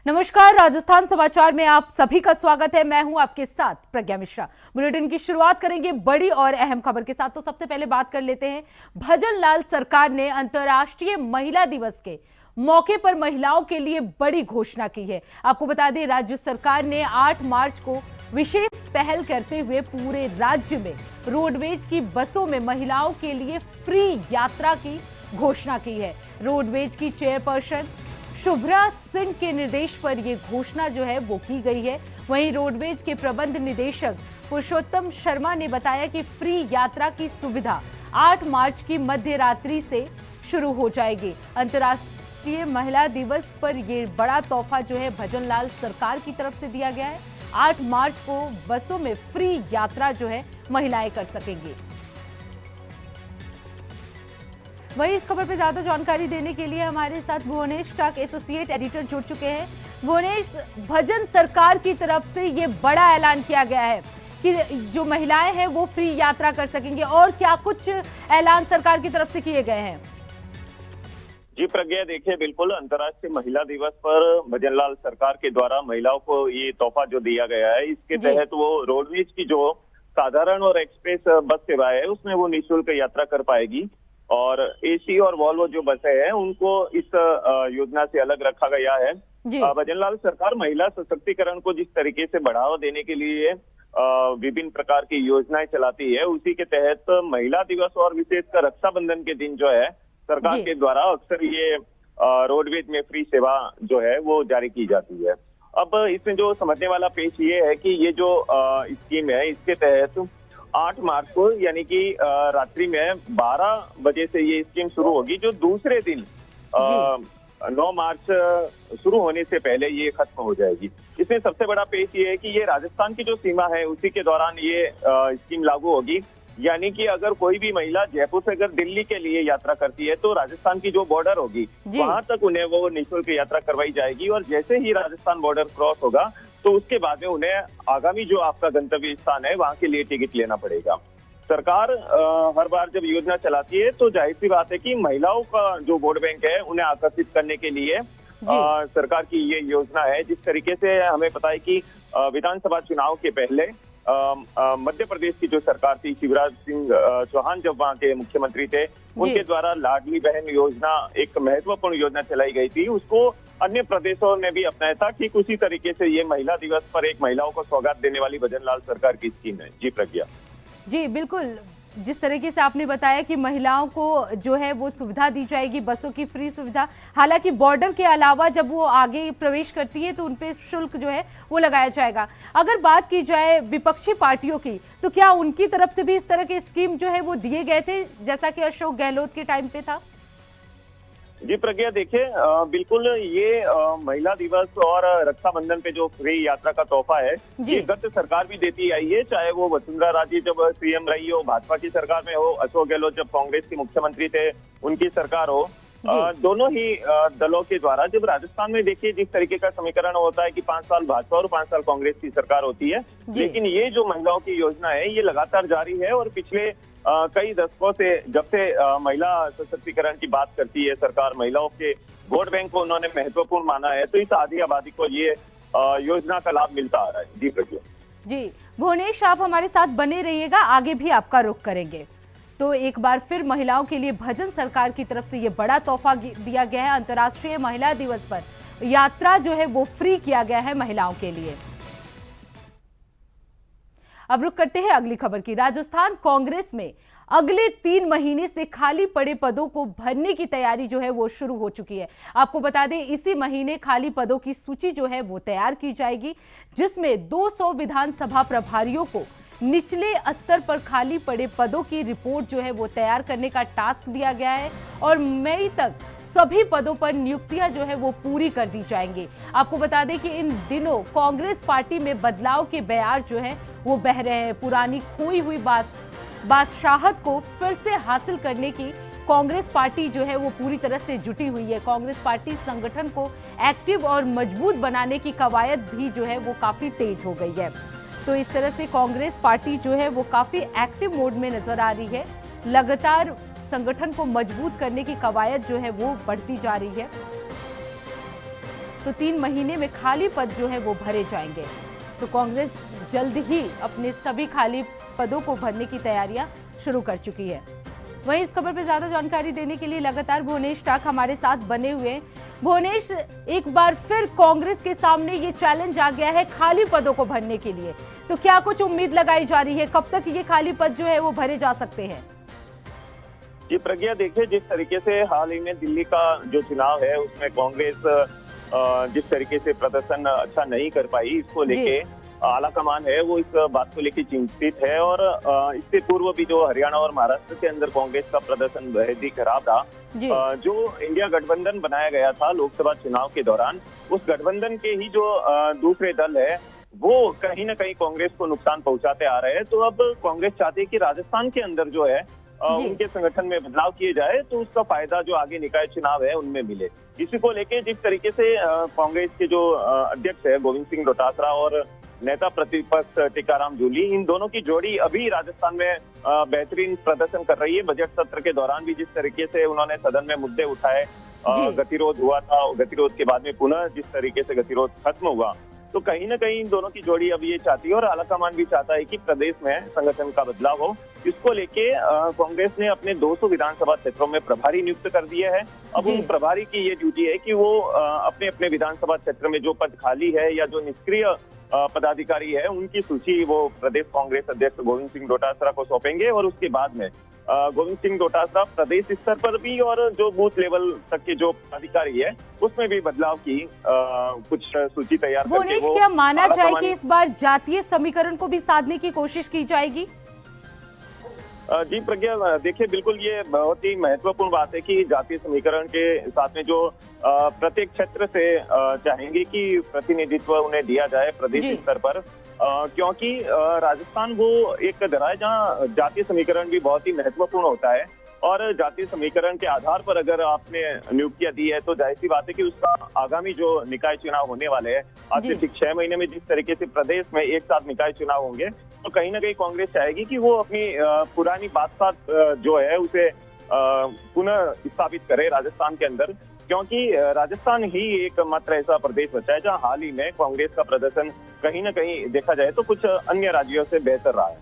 नमस्कार, राजस्थान समाचार में आप सभी का स्वागत है। मैं हूं आपके साथ प्रज्ञा मिश्रा। बुलेटिन की शुरुआत करेंगे बड़ी और अहम खबर के साथ। तो सबसे पहले बात कर लेते हैं, भजन लाल सरकार ने अंतर्राष्ट्रीय महिला दिवस के मौके पर महिलाओं के लिए बड़ी घोषणा की है। आपको बता दें, राज्य सरकार ने 8 मार्च को विशेष पहल करते हुए पूरे राज्य में रोडवेज की बसों में महिलाओं के लिए फ्री यात्रा की घोषणा की है। रोडवेज की चेयरपर्सन शुभ्रा सिंह के निर्देश पर यह घोषणा जो है वो की गई है। वहीं रोडवेज के प्रबंध निदेशक पुरुषोत्तम शर्मा ने बताया कि फ्री यात्रा की सुविधा 8 मार्च की मध्य रात्रि से शुरू हो जाएगी। अंतर्राष्ट्रीय महिला दिवस पर यह बड़ा तोहफा जो है भजन लाल सरकार की तरफ से दिया गया है। 8 मार्च को बसों में फ्री यात्रा जो है महिलाएं कर सकेंगी। वहीं इस खबर पर ज्यादा जानकारी देने के लिए हमारे साथ भुवनेश टाक एसोसिएट एडिटर जुड़ चुके हैं। भुवनेश, भजन सरकार की तरफ से ये बड़ा ऐलान किया गया है कि जो महिलाएं हैं वो फ्री यात्रा कर सकेंगे, और क्या कुछ ऐलान सरकार की तरफ से किए गए हैं? जी प्रज्ञा, देखिए बिल्कुल अंतर्राष्ट्रीय महिला दिवस पर भजन लाल सरकार के द्वारा महिलाओं को ये तोहफा जो दिया गया है, इसके तहत वो रोडवेज की जो साधारण और एक्सप्रेस बस सेवा है उसमें वो निःशुल्क यात्रा कर पाएगी। और एसी और वॉल्वो जो बसें हैं उनको इस योजना से अलग रखा गया है। भजन लाल सरकार महिला सशक्तिकरण को जिस तरीके से बढ़ावा देने के लिए विभिन्न प्रकार की योजनाएं चलाती है, उसी के तहत महिला दिवस और विशेषकर रक्षाबंधन के दिन जो है सरकार के द्वारा अक्सर ये रोडवेज में फ्री सेवा जो है वो जारी की जाती है। अब इसमें जो समझने वाला पेश ये है कि ये जो स्कीम है इसके तहत 8 मार्च को यानी कि रात्रि में 12 बजे से ये स्कीम शुरू होगी, जो दूसरे दिन 9 मार्च शुरू होने से पहले ये खत्म हो जाएगी। इसमें सबसे बड़ा पेश ये है कि ये राजस्थान की जो सीमा है उसी के दौरान ये स्कीम लागू होगी। यानी कि अगर कोई भी महिला जयपुर से अगर दिल्ली के लिए यात्रा करती है तो राजस्थान की जो बॉर्डर होगी वहां तक उन्हें वो निःशुल्क यात्रा करवाई जाएगी, और जैसे ही राजस्थान बॉर्डर क्रॉस होगा तो उसके बाद में उन्हें आगामी जो आपका गंतव्य स्थान है वहां के लिए टिकट लेना पड़ेगा। सरकार हर बार जब योजना चलाती है तो जाहिर सी बात है कि महिलाओं का जो वोट बैंक है उन्हें आकर्षित करने के लिए सरकार की ये योजना है। जिस तरीके से हमें पता है कि विधानसभा चुनाव के पहले मध्य प्रदेश की जो सरकार थी, शिवराज सिंह चौहान जब वहाँ के मुख्यमंत्री थे, उनके द्वारा लाडली बहन योजना एक महत्वपूर्ण योजना चलाई गई थी। उसको अन्य प्रदेशों ने भी अपनाया था। ठीक उसी तरीके से ये महिला दिवस पर एक महिलाओं को सौगात देने वाली भजन लाल सरकार की स्कीम है। जी प्रज्ञा। जी बिल्कुल, जिस तरीके से आपने बताया कि महिलाओं को जो है वो सुविधा दी जाएगी, बसों की फ्री सुविधा। हालांकि बॉर्डर के अलावा जब वो आगे प्रवेश करती है तो उन पे शुल्क जो है वो लगाया जाएगा। अगर बात की जाए विपक्षी पार्टियों की, तो क्या उनकी तरफ से भी इस तरह के स्कीम जो है वो दिए गए थे, जैसा कि अशोक गहलोत के टाइम पे था? जी प्रज्ञा, देखिए बिल्कुल ये महिला दिवस और रक्षाबंधन पे जो फ्री यात्रा का तोहफा है ये गत सरकार भी देती आई है, चाहे वो वसुंधरा राजे जब सीएम रही हो, भाजपा की सरकार में हो, अशोक गहलोत जब कांग्रेस के मुख्यमंत्री थे उनकी सरकार हो। दोनों ही दलों के द्वारा जब राजस्थान में देखिए जिस तरीके का समीकरण होता है कि 5 साल भाजपा और 5 साल कांग्रेस की सरकार होती है, लेकिन ये जो महिलाओं की योजना है ये लगातार जारी है। और पिछले कई दशकों से जब से महिला सशक्तिकरण की बात करती है सरकार, महिलाओं के वोट बैंक को उन्होंने महत्वपूर्ण माना है, तो इस आधी आबादी को ये योजना का लाभ मिलता आ रहा है। जी प्रज्ञा। जी भुवनेश, आप हमारे साथ बने रहिएगा, आगे भी आपका रुख करेंगे। तो एक बार फिर महिलाओं के लिए भजन सरकार की तरफ से ये बड़ा तोहफा दिया गया है। अंतर्राष्ट्रीय महिला दिवस पर यात्रा जो है वो फ्री किया गया है महिलाओं के लिए। अब रुक करते हैं अगली खबर की। राजस्थान कांग्रेस में अगले 3 महीने से खाली पड़े पदों को भरने की तैयारी जो है वो शुरू हो चुकी है। आपको बता दें, इसी महीने खाली पदों की सूची जो है वो तैयार की जाएगी, जिसमें 200 विधानसभा प्रभारियों को निचले स्तर पर खाली पड़े पदों की रिपोर्ट जो है वो तैयार करने का टास्क दिया गया है, और मई तक सभी पदों पर नियुक्तियां जो है वो पूरी कर दी जाएंगी। आपको बता दें कि इन दिनों कांग्रेस पार्टी में बदलाव के बयार जो है वो बह रहे हैं। पुरानी खोई हुई बादशाहत को फिर से हासिल करने की कांग्रेस पार्टी जो है वो पूरी तरह से जुटी हुई है। कांग्रेस पार्टी संगठन को एक्टिव और मजबूत बनाने की कवायद भी जो है वो काफी तेज हो गई है। तो इस तरह से कांग्रेस पार्टी जो है वो काफी एक्टिव मोड में नजर आ रही है। लगातार संगठन को मजबूत करने की कवायद जो है वो बढ़ती जा रही है। तो 3 महीने में खाली पद जो है वो भरे जाएंगे। तो कांग्रेस जल्द ही अपने सभी खाली पदों को भरने की तैयारियां शुरू कर चुकी है। वहीं इस खबर पर ज्यादा जानकारी देने के लिए लगातार भुवनेश टाक हमारे साथ बने हुए हैं। भुवनेश, एक बार फिर कांग्रेस के सामने ये चैलेंज आ गया है खाली पदों को भरने के लिए, तो क्या कुछ उम्मीद लगाई जा रही है, कब तक ये खाली पद जो है वो भरे जा सकते हैं? जी प्रज्ञा, देखिए जिस तरीके से हाल ही में दिल्ली का जो चुनाव है उसमें कांग्रेस जिस तरीके से प्रदर्शन अच्छा नहीं कर पाई, इसको लेके आला कमान है वो इस बात को लेकर चिंतित है। और इससे पूर्व भी जो हरियाणा और महाराष्ट्र के अंदर कांग्रेस का प्रदर्शन बेहद ही खराब था। जो इंडिया गठबंधन बनाया गया था लोकसभा चुनाव के दौरान, उस गठबंधन के ही जो दूसरे दल है वो कहीं ना कहीं कांग्रेस को नुकसान पहुंचाते आ रहे हैं। तो अब कांग्रेस चाहती है कि राजस्थान के अंदर जो है उनके संगठन में बदलाव किए जाए, तो उसका फायदा जो आगे निकाय चुनाव है उनमें मिले। इसी को लेके जिस तरीके से कांग्रेस के जो अध्यक्ष है गोविंद सिंह डोटासरा और नेता प्रतिपक्ष टीकाराम जूली, इन दोनों की जोड़ी अभी राजस्थान में बेहतरीन प्रदर्शन कर रही है। बजट सत्र के दौरान भी जिस तरीके से उन्होंने सदन में मुद्दे उठाए, गतिरोध हुआ था, गतिरोध के बाद में पुनः जिस तरीके से गतिरोध खत्म हुआ, तो कहीं ना कहीं इन दोनों की जोड़ी अब ये चाहती है और आलाकमान भी चाहता है कि प्रदेश में संगठन का बदलाव हो। इसको लेके कांग्रेस ने अपने 200 विधानसभा क्षेत्रों में प्रभारी नियुक्त कर दिए हैं। अब उन प्रभारी की ये ड्यूटी है कि वो अपने अपने विधानसभा क्षेत्र में जो पद खाली है या जो निष्क्रिय पदाधिकारी है उनकी सूची वो प्रदेश कांग्रेस अध्यक्ष गोविंद सिंह डोटासरा को सौंपेंगे। और उसके बाद में गोविंद सिंह डोटासरा प्रदेश स्तर पर भी और जो बूथ लेवल तक के जो अधिकारी है उसमें भी बदलाव की कुछ सूची तैयार करके भुवनेश, क्या माना जाए कि इस बार जातीय समीकरण को भी साधने की कोशिश की जाएगी? जी प्रज्ञा, देखिए बिल्कुल ये बहुत ही महत्वपूर्ण बात है कि जातीय समीकरण के साथ में जो प्रत्येक क्षेत्र से चाहेंगे कि प्रतिनिधित्व उन्हें दिया जाए प्रदेश स्तर पर, क्योंकि राजस्थान वो एक जगह है जहाँ जातीय समीकरण भी बहुत ही महत्वपूर्ण होता है। और जातीय समीकरण के आधार पर अगर आपने नियुक्तियां दी है तो जाहिर सी बात है कि उसका आगामी जो निकाय चुनाव होने वाले हैं, आज से ठीक 6 महीने में जिस तरीके से प्रदेश में एक साथ निकाय चुनाव होंगे, तो कहीं ना कहीं कांग्रेस चाहेगी कि वो अपनी पुरानी बात जो है उसे पुनः स्थापित करे राजस्थान के अंदर, क्योंकि राजस्थान ही एकमात्र ऐसा प्रदेश बचा है जहाँ हाल ही में कांग्रेस का प्रदर्शन कहीं ना कहीं देखा जाए तो कुछ अन्य राज्यों से बेहतर रहा है।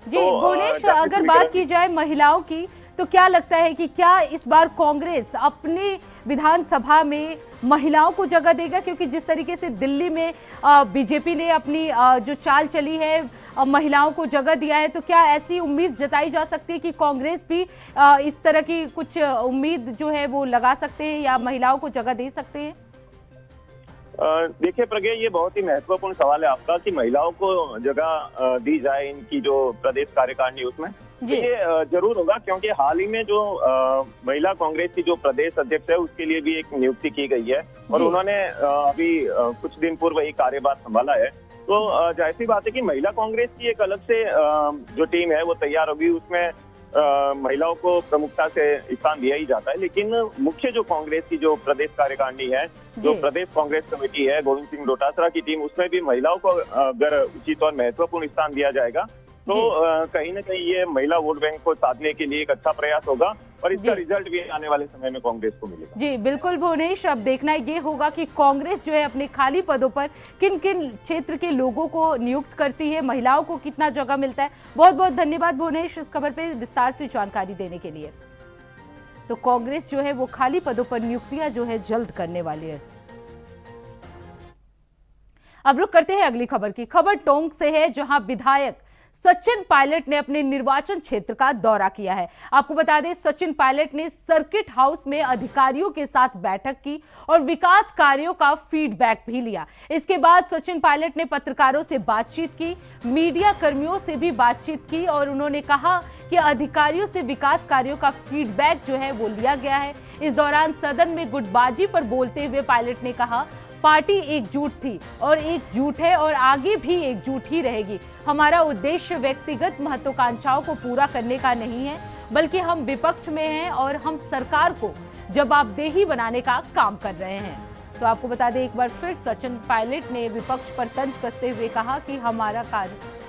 जी भुवनेश, अगर बात की जाए महिलाओं की, तो क्या लगता है कि क्या इस बार कांग्रेस अपनी विधानसभा में महिलाओं को जगह देगा? क्योंकि जिस तरीके से दिल्ली में बीजेपी ने अपनी जो चाल चली है, महिलाओं को जगह दिया है, तो क्या ऐसी उम्मीद जताई जा सकती है कि कांग्रेस भी इस तरह की कुछ उम्मीद जो है वो लगा सकते हैं या महिलाओं को जगह दे सकते हैं? देखिए प्रज्ञा, ये बहुत ही महत्वपूर्ण सवाल है आपका कि महिलाओं को जगह दी जाए इनकी जो प्रदेश कार्यकारिणी उसमें। ये जरूर होगा, क्योंकि हाल ही में जो महिला कांग्रेस की जो प्रदेश अध्यक्ष है उसके लिए भी एक नियुक्ति की गई है और उन्होंने अभी कुछ दिन पूर्व ही कार्यभार संभाला है। तो जाहिर सी बात है कि महिला कांग्रेस की एक अलग से जो टीम है वो तैयार होगी, उसमें महिलाओं को प्रमुखता से स्थान दिया ही जाता है। लेकिन मुख्य जो कांग्रेस की जो प्रदेश कार्यकारिणी है, जो प्रदेश कांग्रेस कमेटी है गोविंद सिंह डोटासरा की टीम, उसमें भी महिलाओं को अगर उचित और महत्वपूर्ण स्थान दिया जाएगा तो कहीं ना कहीं ये महिला वोट बैंक को साधने के लिए एक अच्छा प्रयास होगा और इसका रिजल्ट भी आने वाले समय में कांग्रेस को मिलेगा। जी बिल्कुल भुवनेश, अब देखना ये होगा कि कांग्रेस जो है अपने खाली पदों पर किन किन क्षेत्र के लोगों को नियुक्त करती है, महिलाओं को कितना जगह मिलता है। बहुत बहुत धन्यवाद भुवनेश इस खबर पे विस्तार से जानकारी देने के लिए। तो कांग्रेस जो है वो खाली पदों पर नियुक्तियां जो है जल्द करने वाली है। अब रुक करते हैं अगली खबर की। खबर टोंक से है, जहां विधायक सचिन पायलट ने अपने निर्वाचन क्षेत्र का दौरा किया है। आपको बता दें, सचिन पायलट ने सर्किट हाउस में अधिकारियों के साथ बैठक की और विकास कार्यों का फीडबैक भी लिया। इसके बाद सचिन पायलट ने पत्रकारों से बातचीत की, मीडिया कर्मियों से भी बातचीत की और उन्होंने कहा कि अधिकारियों से विकास कार्यों का फीडबैक जो है वो लिया गया है। इस दौरान सदन में गुटबाजी पर बोलते हुए पायलट ने कहा, पार्टी एकजुट थी और एकजुट है और आगे भी एकजुट ही रहेगी। हमारा उद्देश्य व्यक्तिगत महत्वाकांक्षाओं को पूरा करने का नहीं है, बल्कि हम विपक्ष में हैं और हम सरकार को जवाबदेही बनाने का काम कर रहे हैं। तो आपको बता दें, एक बार फिर सचिन पायलट ने विपक्ष पर तंज कसते हुए कहा कि हमारा कार्य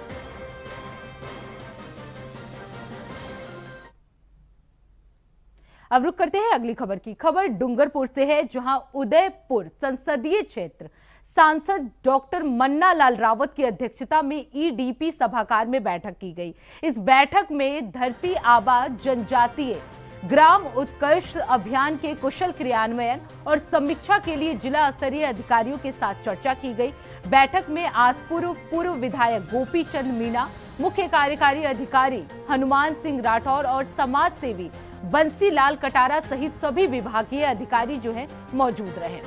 अब रुक करते हैं अगली खबर की। खबर डूंगरपुर से है, जहां उदयपुर संसदीय क्षेत्र सांसद डॉक्टर मन्ना लाल रावत की अध्यक्षता में ईडीपी सभागार में बैठक की गई। इस बैठक में धरती आबा जनजातीय ग्राम उत्कर्ष अभियान के कुशल क्रियान्वयन और समीक्षा के लिए जिला स्तरीय अधिकारियों के साथ चर्चा की गई। बैठक में आसपुर पूर्व विधायक गोपी चंद मीणा, मुख्य कार्यकारी अधिकारी हनुमान सिंह राठौर और समाज सेवी बंसी लाल कटारा सहित सभी विभागीय अधिकारी जो हैं मौजूद रहे।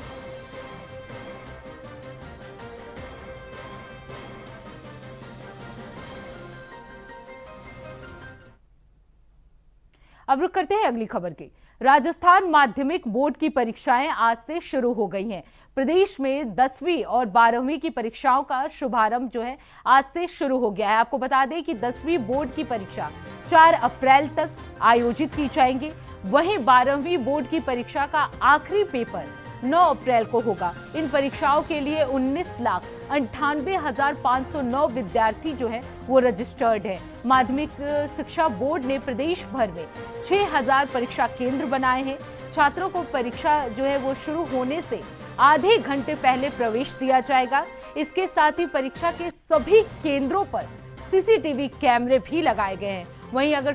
अब रुक करते हैं अगली खबर की। राजस्थान माध्यमिक बोर्ड की परीक्षाएं आज से शुरू हो गई हैं। प्रदेश में 10वीं और 12वीं की परीक्षाओं का शुभारंभ जो है आज से शुरू हो गया है। आपको बता दें कि 10वीं बोर्ड की परीक्षा 4 अप्रैल तक आयोजित की जाएंगी। वहीं 12वीं बोर्ड की परीक्षा का आखिरी पेपर 9 अप्रैल को होगा। इन परीक्षाओं के लिए 19,98,509 विद्यार्थी जो है वो रजिस्टर्ड है। माध्यमिक शिक्षा बोर्ड ने प्रदेश भर में 6,000 परीक्षा केंद्र बनाए हैं। छात्रों को परीक्षा जो है वो शुरू होने से आधे घंटे पहले प्रवेश दिया जाएगा। इसके साथ ही परीक्षा के सभी केंद्रों पर सीसीटीवी कैमरे भी लगाए गए हैं। वहीं अगर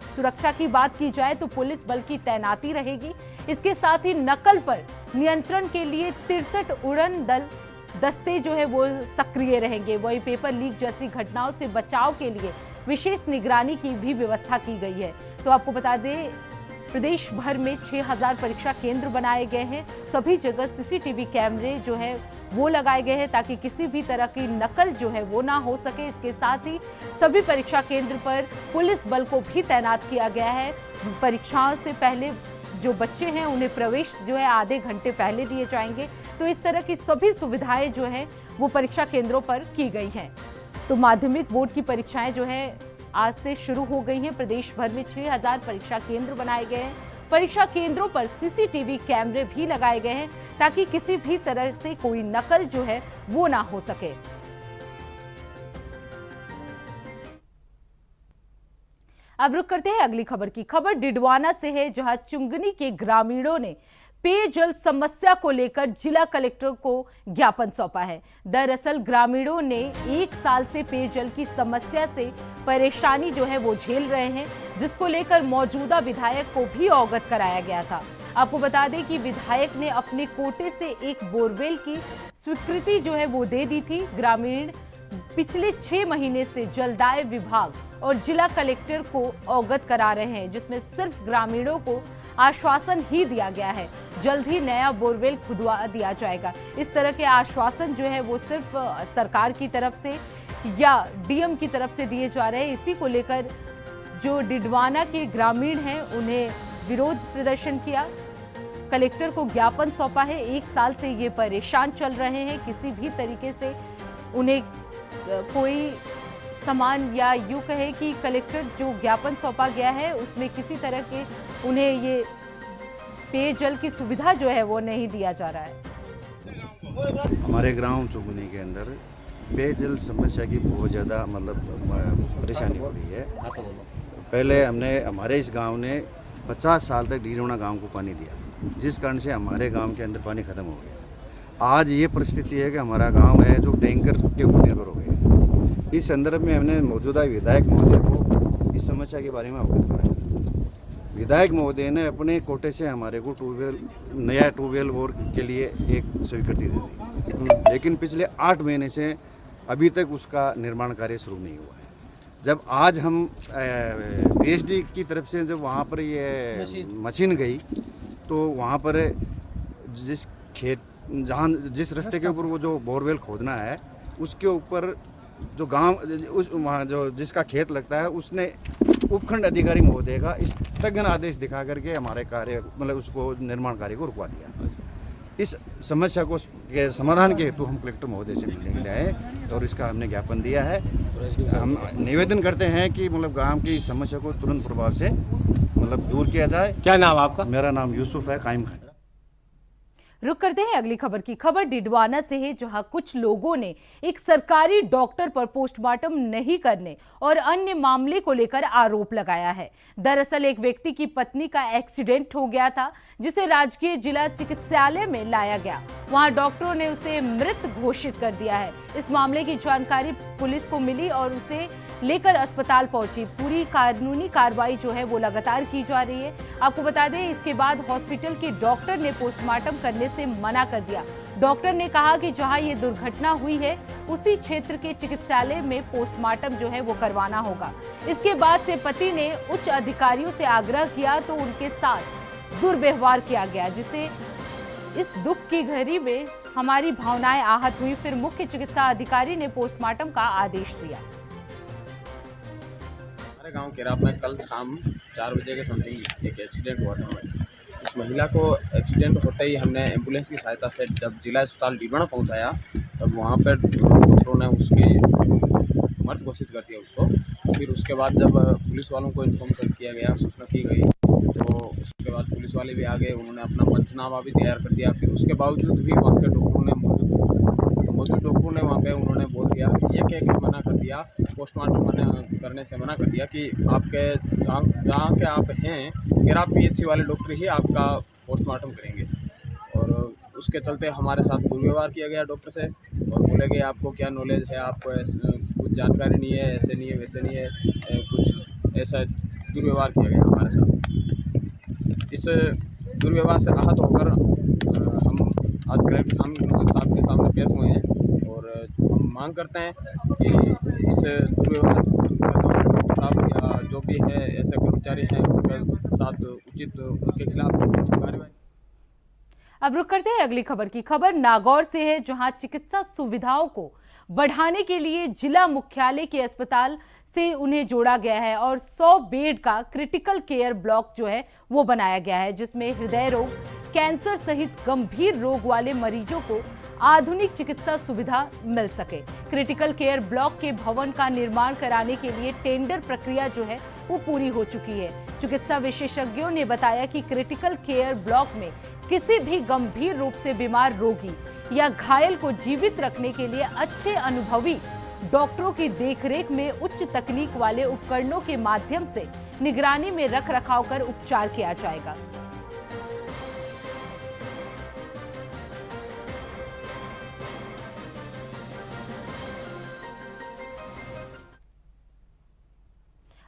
सुरक्षा की बात की जाए तो पुलिस बल की तैनाती रहेगी। इसके साथ ही नकल पर नियंत्रण के लिए 63 उड़न दल दस्ते जो है वो सक्रिय रहेंगे। वही पेपर लीक जैसी घटनाओं से बचाव के लिए विशेष निगरानी की भी व्यवस्था की गई है। तो आपको बता दें, प्रदेश भर में 6,000 परीक्षा केंद्र बनाए गए हैं। सभी जगह सीसीटीवी कैमरे जो है वो लगाए गए हैं ताकि किसी भी तरह की नकल जो है वो ना हो सके। इसके साथ ही सभी परीक्षा केंद्र पर पुलिस बल को भी तैनात किया गया है। परीक्षाओं से पहले जो बच्चे हैं उन्हें प्रवेश जो है आधे घंटे पहले दिए जाएंगे। तो इस तरह की सभी सुविधाएं जो है वो परीक्षा केंद्रों पर की गई हैं। तो माध्यमिक बोर्ड की परीक्षाएं जो है आज से शुरू हो गई हैं। प्रदेश भर में 6,000 परीक्षा केंद्र बनाए गए हैं। परीक्षा केंद्रों पर सीसीटीवी कैमरे भी लगाए गए हैं ताकि किसी भी तरह से कोई नकल जो है वो ना हो सके। अब रुक करते हैं अगली खबर की। खबर डिडवाना से है, जहां चुंगनी के ग्रामीणों ने पेयजल समस्या को लेकर जिला कलेक्टर को ज्ञापन सौंपा है। दरअसल ग्रामीणों ने 1 साल से पेयजल की समस्या से परेशानी जो है वो झेल रहे हैं, जिसको लेकर मौजूदा विधायक को भी अवगत कराया गया था। आपको बता दें कि विधायक ने अपने कोटे से एक बोरवेल की स्वीकृति जो है वो दे दी थी। ग्रामीण पिछले 6 महीने से जलदाय विभाग और जिला कलेक्टर को अवगत करा रहे हैं, जिसमें सिर्फ ग्रामीणों को आश्वासन ही दिया गया है, जल्द ही नया बोरवेल खुदवा दिया जाएगा। इस तरह के आश्वासन जो है वो सिर्फ सरकार की तरफ से या डीएम की तरफ से दिए जा रहे हैं। इसी को लेकर जो डिडवाना के ग्रामीण हैं उन्हें विरोध प्रदर्शन किया, कलेक्टर को ज्ञापन सौंपा है। 1 साल से ये परेशान चल रहे हैं, किसी भी तरीके से उन्हें कोई सामान या यूं कहे कि कलेक्टर जो ज्ञापन सौंपा गया है उसमें किसी तरह के उन्हें ये पेयजल की सुविधा जो है वो नहीं दिया जा रहा है। हमारे ग्राम चुगनी के अंदर पेयजल समस्या की बहुत ज़्यादा परेशानी हो रही है। पहले हमारे इस गांव ने 50 साल तक डीरोना गांव को पानी दिया, जिस कारण से हमारे गांव के अंदर पानी ख़त्म हो गया। आज ये परिस्थिति है कि हमारा गांव है जो टैंकर के ऊपर निर्भर हो गया। इस संदर्भ में हमने मौजूदा विधायक महोदय को इस समस्या के बारे में अवगत कराया। विधायक महोदय ने अपने कोटे से हमारे को नया ट्यूबवेल बोर के लिए एक स्वीकृति दे दी, लेकिन पिछले 8 महीने से अभी तक उसका निर्माण कार्य शुरू नहीं हुआ है। जब आज हम पीएचडी की तरफ से जब वहाँ पर ये मशीन गई तो वहाँ पर जिस रास्ते के ऊपर वो जो बोरवेल खोदना है उसके ऊपर जो गांव वहाँ जो जिसका खेत लगता है उसने उपखंड अधिकारी महोदय का स्थगन आदेश दिखा करके हमारे कार्य उसको निर्माण कार्य को रुकवा दिया। इस समस्या को के समाधान के हेतु हम कलेक्टर महोदय से मिलने के लिए आए और इसका हमने ज्ञापन दिया है। हम निवेदन करते हैं कि गांव की समस्या को तुरंत प्रभाव से दूर किया जाए। क्या नाम आपका? मेरा नाम यूसुफ है, कायम खान। रुक करते हैं अगली खबर की। खबर डिडवाना से है, जहां कुछ लोगों ने एक सरकारी डॉक्टर पर पोस्टमार्टम नहीं करने और अन्य मामले को लेकर आरोप लगाया है। दरअसल एक व्यक्ति की पत्नी का एक्सीडेंट हो गया था, जिसे राजकीय जिला चिकित्सालय में लाया गया। वहां डॉक्टरों ने उसे मृत घोषित कर दिया है। इस मामले की जानकारी पुलिस को मिली और उसे लेकर अस्पताल पहुंची। पूरी कानूनी कार्रवाई जो है वो लगातार की जा रही है। आपको बता दें, इसके बाद हॉस्पिटल के डॉक्टर ने पोस्टमार्टम करने से मना कर दिया। डॉक्टर ने कहा कि जहां ये दुर्घटना हुई है उसी क्षेत्र के चिकित्सालय में पोस्टमार्टम जो है वो करवाना होगा। इसके बाद से पति ने उच्च अधिकारियों से आग्रह किया तो उनके साथ दुर्व्यवहार किया गया, जिसे इस दुख की घड़ी में हमारी भावनाएं आहत हुई। फिर मुख्य चिकित्सा अधिकारी ने पोस्टमार्टम का आदेश दिया। हमारे गांव केराप में कल शाम 4 बजे के समथिंग एक एक्सीडेंट हुआ था। उस महिला को एक्सीडेंट होते ही हमने एम्बुलेंस की सहायता से जब जिला अस्पताल डीडवाना पहुंचाया, तब वहां पर डॉक्टरों ने उसकी मृत घोषित कर दिया उसको। फिर उसके बाद जब पुलिस वालों को इन्फॉर्म किया गया, सूचना की गई, तो उसके बाद पुलिस वाले भी आ गए। उन्होंने अपना पंचनामा भी तैयार कर दिया। फिर उसके बावजूद भी वहाँ के डॉक्टरों ने मौजूद डॉक्टरों ने वहाँ पे उन्होंने बोल दिया, ये कह के मना कर दिया, पोस्टमार्टम करने से मना कर दिया कि आपके जहाँ के आप हैं केराप PHC वाले डॉक्टर ही आपका पोस्टमार्टम करेंगे। और उसके चलते हमारे साथ दुर्व्यवहार किया गया डॉक्टर से, और बोले गए आपको क्या नॉलेज है, आपको कुछ जानकारी नहीं है, ऐसे नहीं है, वैसे नहीं है, कुछ ऐसा दुर्व्यवहार किया गया हमारे साथ। इस दुर्व्यवहार से आहत होकर हम आज कलेक्टर साहब के सामने पेश हुए हैं और हम मांग करते हैं कि इस दुर्व्यवहार साहब या जो भी है ऐसे कर्मचारी हैं उनके साथ उचित उनके खिलाफ कार्रवाई। अब रुक करते हैं अगली खबर की। खबर नागौर से है, जहां चिकित्सा सुविधाओं को बढ़ाने के लिए जिला मुख्यालय के अस्पताल से उन्हें जोड़ा गया है और 100 बेड का क्रिटिकल केयर ब्लॉक जो है वो बनाया गया है, जिसमें हृदय रोग, कैंसर सहित गंभीर रोग वाले मरीजों को आधुनिक चिकित्सा सुविधा मिल सके। क्रिटिकल केयर ब्लॉक के भवन का निर्माण कराने के लिए टेंडर प्रक्रिया जो है वो पूरी हो चुकी है। चिकित्सा विशेषज्ञों ने बताया कि क्रिटिकल केयर ब्लॉक में किसी भी गंभीर रूप से बीमार रोगी या घायल को जीवित रखने के लिए अच्छे अनुभवी डॉक्टरों की देखरेख में उच्च तकनीक वाले उपकरणों के माध्यम से निगरानी में रख रखाव कर उपचार किया जाएगा।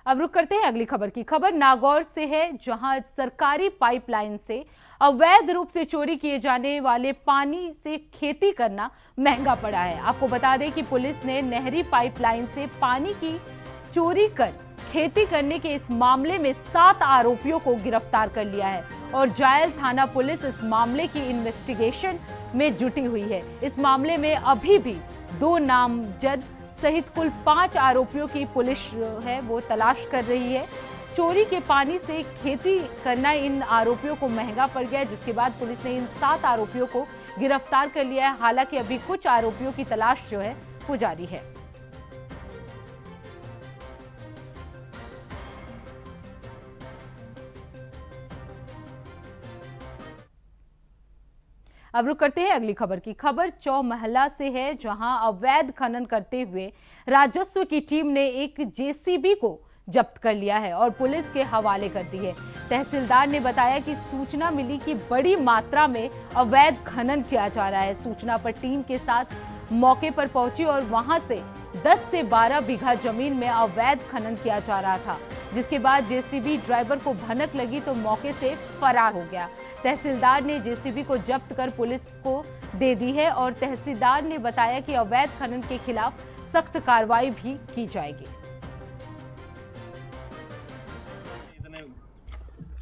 अब रुक करते हैं अगली खबर की। खबर नागौर से है, जहां सरकारी पाइपलाइन से अवैध रूप से चोरी किए जाने वाले पानी से खेती करना महंगा पड़ा है। आपको बता दें कि पुलिस ने नहरी पाइपलाइन से पानी की चोरी कर खेती करने के इस मामले में 7 आरोपियों को गिरफ्तार कर लिया है और जायल थाना पुलिस इस मामले की इन्वेस्टिगेशन में जुटी हुई है। इस मामले में अभी भी 2 नामजद सहित कुल 5 आरोपियों की पुलिस है वो तलाश कर रही है। चोरी के पानी से खेती करना इन आरोपियों को महंगा पड़ गया है, जिसके बाद पुलिस ने इन 7 आरोपियों को गिरफ्तार कर लिया है। हालांकि अभी कुछ आरोपियों की तलाश जो है वो जारी है। अब रुक करते हैं अगली खबर की। खबर चौमहला से है, जहां अवैध खनन करते हुए राजस्व की टीम ने एक जेसीबी को जब्त कर लिया है और पुलिस के हवाले कर दी है। तहसीलदार ने बताया कि सूचना मिली कि बड़ी मात्रा में अवैध खनन किया जा रहा है। सूचना पर टीम के साथ मौके पर पहुंची और वहां से 10 से 12 बीघा जमीन में अवैध खनन किया जा रहा था, जिसके बाद जेसीबी ड्राइवर को भनक लगी तो मौके से फरार हो गया। तहसीलदार ने जेसीबी को जब्त कर पुलिस को दे दी है और तहसीलदार ने बताया कि अवैध खनन के खिलाफ सख्त कार्रवाई भी की जाएगी।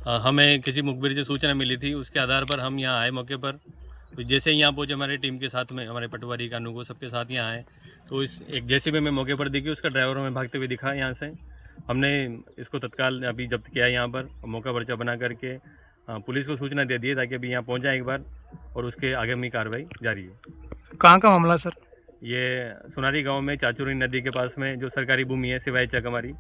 हमें किसी मुखबिर से सूचना मिली थी, उसके आधार पर हम यहाँ आए मौके पर। तो जैसे ही यहाँ पहुँचे हमारी टीम के साथ में, हमारे पटवारी कानू को सबके साथ यहाँ आए, तो इस एक जेसीबी में मौके पर दिखी, उसका ड्राइवर हमें भागते हुए दिखा। यहाँ से हमने इसको तत्काल अभी जब्त किया यहाँ पर, मौका पर्चा बना करके पुलिस को सूचना दे दी है ताकि अभी यहाँ पहुँच जाए एक बार, और उसके आगामी कार्रवाई जारी है। कहाँ का मामला सर? ये सुनारी गांव में चाचुरी नदी के पास में जो सरकारी भूमि है सिवाय चक हमारी,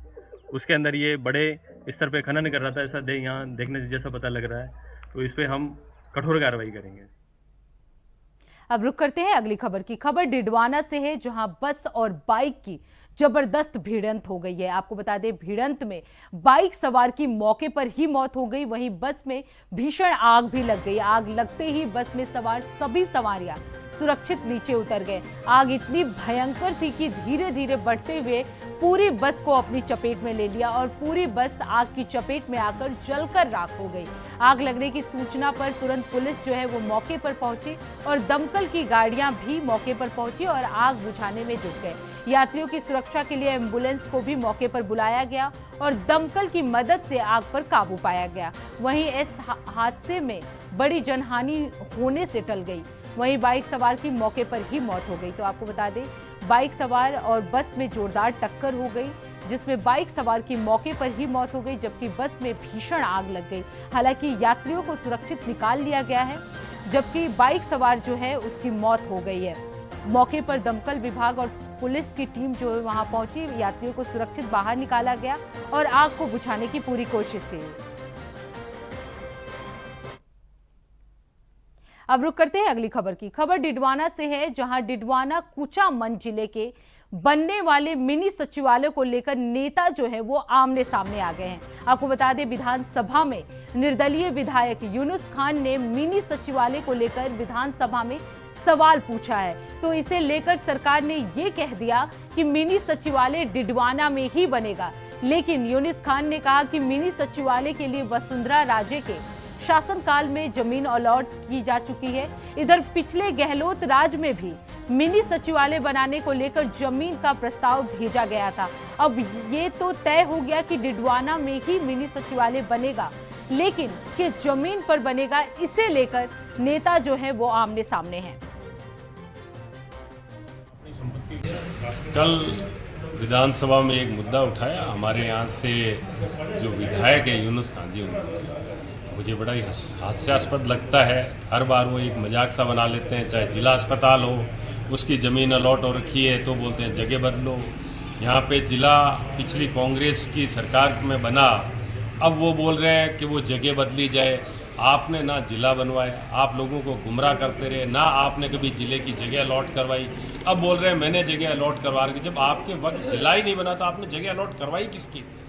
उसके अंदर ये बड़े स्तर पे खनन कर रहा था, ऐसा यहाँ देखने जैसा पता लग रहा है। तो इस पर हम कठोर कार्रवाई करेंगे। अब रुक करते हैं अगली खबर की। खबर डिडवाना से है, जहां बस और बाइक की जबरदस्त भिड़ंत हो गई है। आपको बता दें, भिड़ंत में बाइक सवार की मौके पर ही मौत हो गई, वहीं बस में भीषण आग भी लग गई। आग लगते ही बस में सवार सभी सवारियां सुरक्षित नीचे उतर गए। आग इतनी भयंकर थी कि धीरे धीरे बढ़ते हुए पूरी बस को अपनी चपेट में ले लिया और पूरी बस आग की चपेट में आकर जलकर राख हो गई। आग लगने की सूचना पर तुरंत पुलिस जो है वो मौके पर पहुंची और दमकल की गाड़ियां भी मौके पर पहुंची और आग बुझाने में जुट गए। यात्रियों की सुरक्षा के लिए एम्बुलेंस को भी मौके पर बुलाया गया और दमकल की मदद से आग पर काबू पाया गया। वहीं इस हादसे में बड़ी जनहानि होने से टल गई। वहीं बाइक सवार की मौके पर ही मौत हो गई। तो आपको बता दें, बाइक सवार और बस में जोरदार टक्कर हो गई, जिसमें बाइक सवार की मौके पर ही मौत हो गई, जबकि बस में भीषण आग लग गई। हालांकि यात्रियों को सुरक्षित निकाल लिया गया है, जबकि बाइक सवार जो है उसकी मौत हो गई है। मौके पर दमकल विभाग और पुलिस की टीम जो है वहां पहुंची, यात्रियों को सुरक्षित बाहर निकाला गया और आग को बुझाने की पूरी कोशिश की। अब रुक करते हैं अगली खबर की। खबर डिडवाना से है, जहां डिडवाना कुचामन जिले के बनने वाले मिनी सचिवालय को लेकर नेता जो है वो आमने सामने आ गए हैं। आपको बता दें, विधानसभा में निर्दलीय विधायक यूनुस खान ने मिनी सचिवालय को लेकर विधानसभा में सवाल पूछा है। तो इसे लेकर सरकार ने ये कह दिया कि मिनी सचिवालय डिडवाना में ही बनेगा। लेकिन यूनुस खान ने कहा कि मिनी सचिवालय के लिए वसुंधरा राजे के शासनकाल में जमीन अलॉट की जा चुकी है। इधर पिछले गहलोत राज में भी मिनी सचिवालय बनाने को लेकर जमीन का प्रस्ताव भेजा गया था। अब ये तो तय हो गया कि डिडवाना में ही मिनी सचिवालय बनेगा, लेकिन किस जमीन पर बनेगा, इसे लेकर नेता जो है वो आमने सामने हैं। कल विधानसभा में एक मुद्दा उठाया, हमारे यहाँ से जो विधायक है यूनुस खान जी, मुझे बड़ा ही हास्यास्पद लगता है। हर बार वो एक मजाक सा बना लेते हैं, चाहे जिला अस्पताल हो, उसकी ज़मीन अलॉट हो रखी है तो बोलते हैं जगह बदलो। यहाँ पे जिला पिछली कांग्रेस की सरकार में बना, अब वो बोल रहे हैं कि वो जगह बदली जाए। आपने ना जिला बनवाया, आप लोगों को गुमराह करते रहे, ना आपने कभी जिले की जगह अलॉट करवाई। अब बोल रहे हैं मैंने जगह अलॉट करवा रही। जब आपके वक्त जिला ही नहीं बना तो आपने जगह अलॉट करवाई किसकी थी?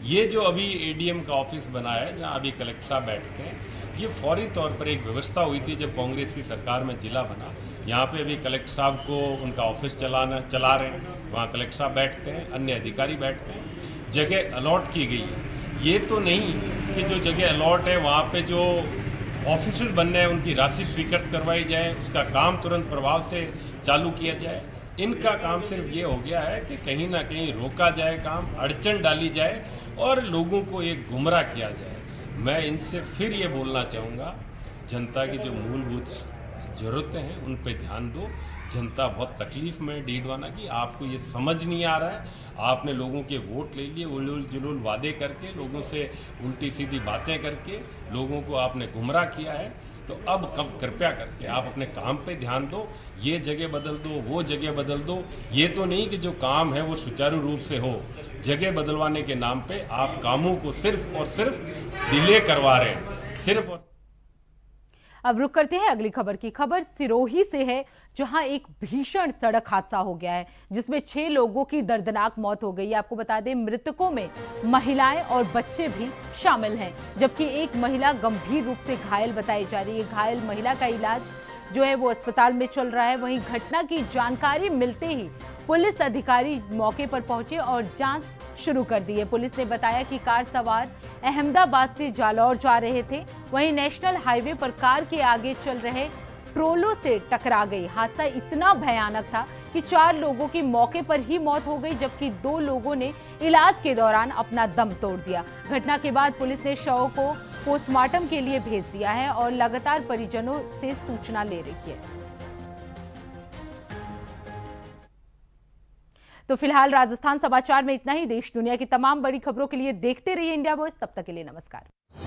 ये जो अभी एडीएम का ऑफिस बना है, जहाँ अभी कलेक्टर साहब बैठते हैं, ये फौरी तौर पर एक व्यवस्था हुई थी जब कांग्रेस की सरकार में जिला बना। यहाँ पे अभी कलेक्टर साहब को उनका ऑफिस चला रहे हैं, वहाँ कलेक्टर साहब बैठते हैं, अन्य अधिकारी बैठते हैं, जगह अलॉट की गई है। ये तो नहीं कि जो जगह अलॉट है वहाँ पे जो ऑफिस बनने हैं उनकी राशि स्वीकृत करवाई जाए, उसका काम तुरंत प्रभाव से चालू किया जाए। इनका काम सिर्फ ये हो गया है कि कहीं ना कहीं रोका जाए काम, अड़चन डाली जाए और लोगों को एक गुमराह किया जाए। मैं इनसे फिर ये बोलना चाहूँगा, जनता की जो मूलभूत ज़रूरतें हैं उन पे ध्यान दो। जनता बहुत तकलीफ में डिडवाना की, आपको ये समझ नहीं आ रहा है। आपने लोगों के वोट ले लिए, उलूल जुलूल वादे करके, लोगों से उल्टी सीधी बातें करके लोगों को आपने गुमराह किया है। तो अब कृपया करके आप अपने काम पे ध्यान दो। ये जगह बदल दो, वो जगह बदल दो, ये तो नहीं कि जो काम है वो सुचारू रूप से हो। जगह बदलवाने के नाम पे आप कामों को सिर्फ और सिर्फ डिले करवा रहे हैं, सिर्फ और। अब रुक करते हैं अगली खबर की। खबर सिरोही से है, जहां एक भीषण सड़क हादसा हो गया है, जिसमें 6 लोगों की दर्दनाक मौत हो गई है। आपको बता दें, मृतकों में महिलाएं और बच्चे भी शामिल हैं, जबकि एक महिला गंभीर रूप से घायल बताई जा रही है। घायल महिला का इलाज जो है वो अस्पताल में चल रहा है। वहीं घटना की जानकारी मिलते ही पुलिस अधिकारी मौके पर पहुंचे और जांच शुरू कर दी है। पुलिस ने बताया कि कार सवार अहमदाबाद से जालौर जा रहे थे, वहीं नेशनल हाईवे पर कार के आगे चल रहे ट्रोलो से टकरा गई। हादसा इतना भयानक था कि 4 लोगों की मौके पर ही मौत हो गई, जबकि 2 लोगों ने इलाज के दौरान अपना दम तोड़ दिया। घटना के बाद पुलिस ने शव को पोस्टमार्टम के लिए भेज दिया है और लगातार परिजनों से सूचना ले रही है। तो फिलहाल राजस्थान समाचार में इतना ही। देश दुनिया की तमाम बड़ी खबरों के लिए देखते रहिए इंडिया वॉइस। तब तक के लिए नमस्कार।